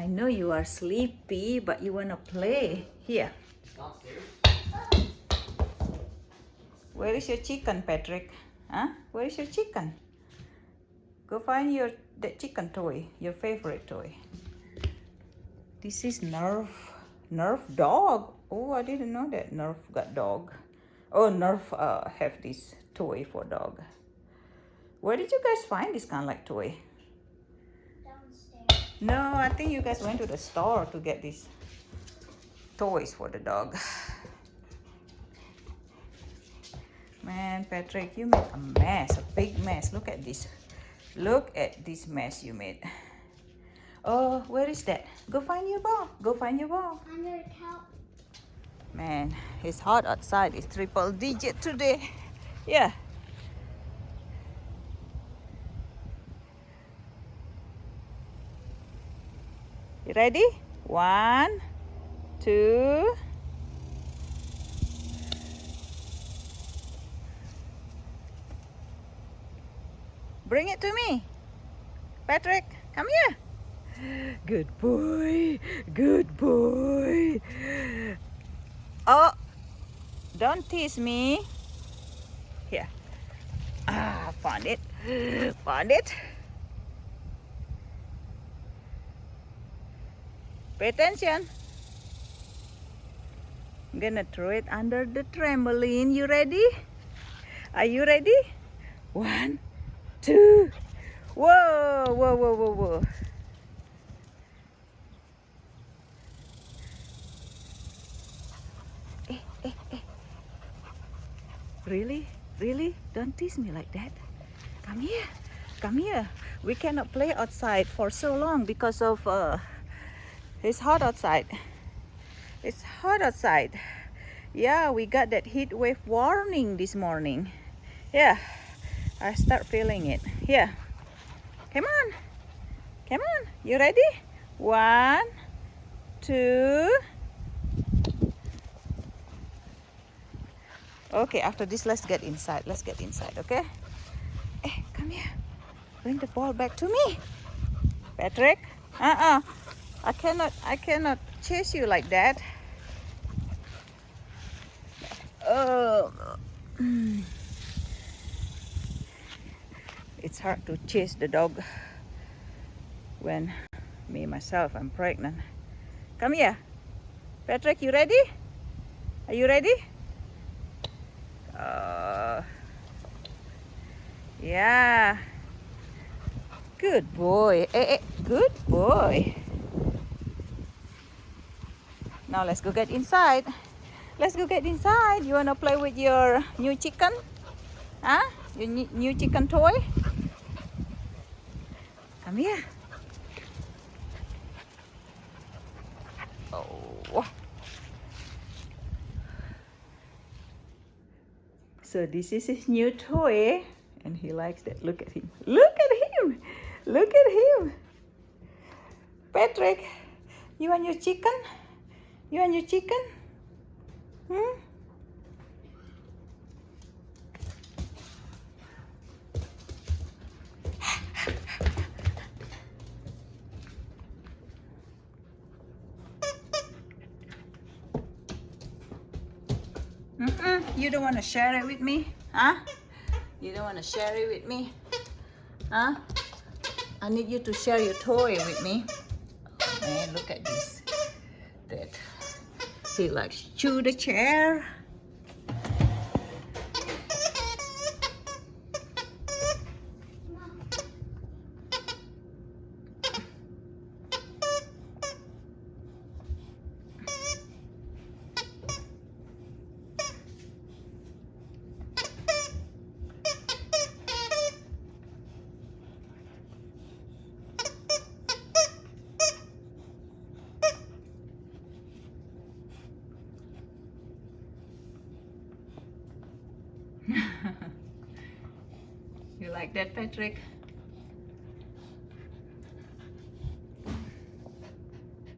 I know you are sleepy, but you wanna play. Here. Where is your chicken, Patrick? Huh? Where is your chicken? Go find that chicken toy, your favorite toy. This is NerfDog. Oh, I didn't know that Nerf got dog. Oh, Nerf have this toy for dog. Where did you guys find this kind of like toy? Downstairs. No, I think you guys went to the store to get these toys for the dog. Man, Patrick, you made a mess, a big mess. Look at this. Look at this mess you made. Oh, where is that? Go find your ball. Go find your ball. Under the couch. Man, it's hot outside. It's triple digit today. Yeah. You ready? 1, 2. Bring it to me. Patrick, come here. Good boy. Good boy. Oh, don't tease me. Here. Ah, found it. Found it. Pay attention. I'm gonna throw it under the trampoline. You ready? Are you ready? 1, 2. Whoa, whoa, whoa, whoa, whoa. Really? Really? Don't tease me like that. Come here. Come here. We cannot play outside for so long because of it's hot outside. It's hot outside. Yeah, we got that heat wave warning this morning. Yeah, I start feeling it. Yeah. Come on. Come on. You ready? 1, 2. Okay, after this, let's get inside. Let's get inside, okay? Hey, come here. Bring the ball back to me. Patrick. I cannot chase you like that. Oh. It's hard to chase the dog when myself, I'm pregnant. Come here. Patrick, you ready? Are you ready? Yeah. Good boy. Good boy. Now let's go get inside. Let's go get inside. You wanna play with your new chicken? Huh? Your new chicken toy? Come here. Oh. So this is his new toy, and he likes that. Look at him. Look at him. Look at him. Patrick, you want your chicken? You want your chicken? You don't want to share it with me? Huh? You don't want to share it with me? Huh? I need you to share your toy with me. Oh, man, look at this. That he likes chew the chair. You like that, Patrick?